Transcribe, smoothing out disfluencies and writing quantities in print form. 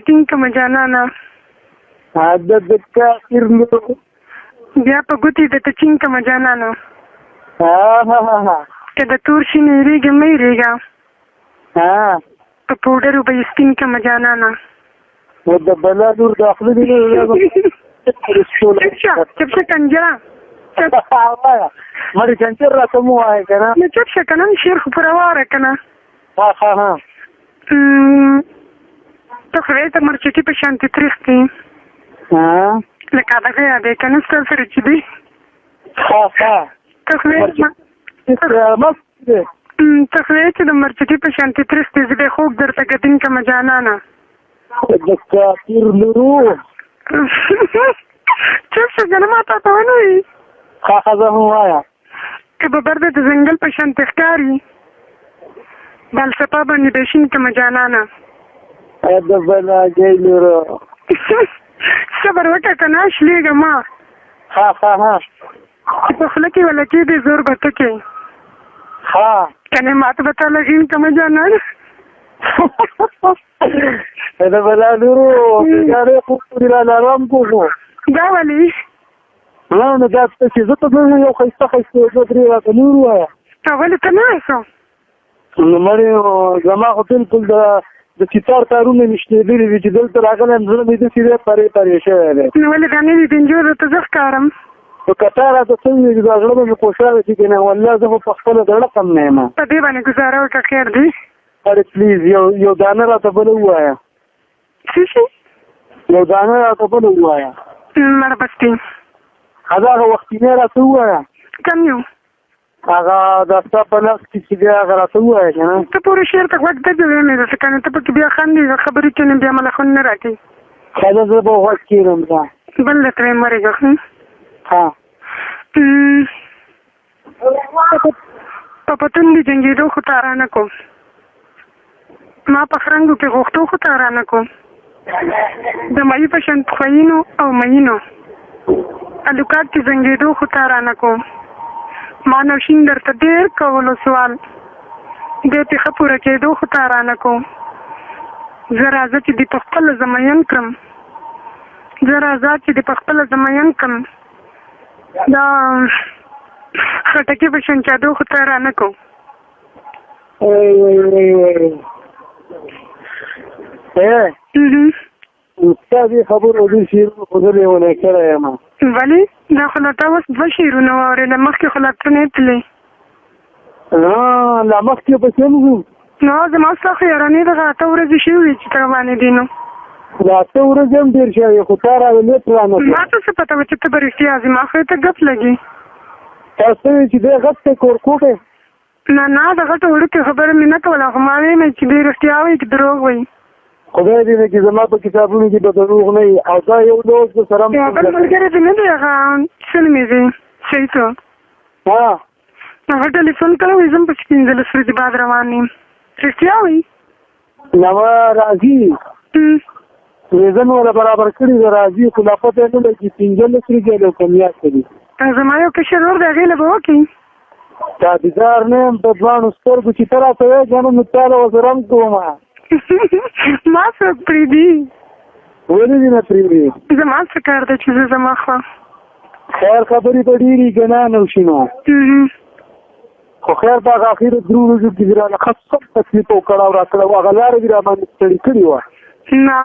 ټینګ کړم جانانه عادت د کافر لورو بیا په ګوتې درته ټینګ کړم جانانه که د تور شي نه هېرېږم مه هېرېږه په پوډرو به یې سپین کړم جانانه د بلا لور د خپله دې چپ شه کنجه مړې چنچر راته مو وایه که نه نو چپ شه که نه شعر خو پوره واره که نه ته خدای ته مرچکي په شانتې تریخ دی لکه دغه یادې که نه ستا سره چې دی ته خدای چې د مرچکي په شانتې تریخ دی زه بیا خوږ درته ګدین کړم جانانه د کافر لورو چپ شه که نه ما تا ته ونه وي زه هم وایه که به بر د ځنګل په شانتې ښکاري بالسپا باندې به شین کړم جانانه د بلاګۍ لورو صبر وکړه که نه شلېږه ما په خوله کې ولکې دی زور به ته کوې که نه ماته به تا لغین کړم جانانه د بلا لورو ګاډۍ خو پورې رانه ارام کوو دا ولې نو دا چې زه ته یو ښایسته ښایسته دوه درې راته نور ووایه ولې ته نه ایسو نو مړې زما خو بالکل د چیتار تارونه مې شنېدلي دي چې دلته راغلی یم زړه مې داسې دی پرې پرې شوی دی نو ولې دا نوي بنجو درته زه ښکارم خو که تا راته څه ووایي چې دا زړه به مې خوشحاله شي که نه والله زه خو په خپله زړه کم نه یم په دې باندې ګزاره وکړه خیر دی اړې پلیز یو دانه راته بله ووایه څه شي یو دانه راته بله ووایه مړه بستې هغه وختینی راته ووایه کم یو هغه دا ستا په نفس کې چې دی هغه راته ووایه که نه ته پورې شعر ته غوږ ته ویمې ده که نه ته پکې بیا خندې خبرې کوې بیا مله خوند نه راکوي ښه زه به غوږ کېږم دا بل درته وایم ورېږه په پتون دې جنګېدو خو تارانه کو ما په خرنګو کې غوښتو خو تارانه کو د مایي په شان خویینو او مینو الوکات کې زنګېدو خو تارانه کو ما نوشین درته ډېر کولو سوال دې پېښه پوره کېدو خو تارانه کو زه راځه چې دې په خپله زه مین کړم دا خټکي په شان کېدو خو تارانه کو ستا دې خبرو دې شعرونو خو زه لیونی کړی یم ولې دا خو لا تا اوس دوه شعرونه واورېده مخکې خو لا ته نه یې تلې لا مخکې پسې هم ځو نو زما ستا خو یارانې دغه 8 ورځې شوي وي چې ته باندې دي نو دا 8 ورځې هم ډېر شوي خو تا را لیت رانه ما ته څه پته وه چې ته به رښتیا ځې ما خو ته ګپ لګي تا څه وایي چې دی غټ دی کورکوټی نه د غټو وړوکې خبره مې نه کوله خو ما ویمه چې دی رښتیا وایي چې دروغ وایي خدای دې چې زما په کتابونو کې به دروغ نه وي او دا یو لوز د سره بل ملګری دې نه دی هغه څه نومېږي شیطو هغه ټلیفون کړی وایي زه هم پکې 15 ورځې بعد روان یم رښتیا وایي نوه راځي زه مې وله برابر کړي د راځي خو لا پته یې نه لګي 15 ورځې او کمیات کوي زما یو کشر ور دی هغې له به وکړي تابعدار نه یم په ځوانو سترګو چې ته راته وایې جانه نو تا له وزرم کوم ما څوک پرېږدي ولې دې نه پرېږدي زما څه کار دی چې زه زما خوا خیر خبرې به ډېرې ګناه نه وشي نو خو خیر په هغه اخرو 3 ورځو کې دې رانه ښه سخت تکلیف وکړه او راکړه هغه لاره دې راباندې ستړي کړې وه نه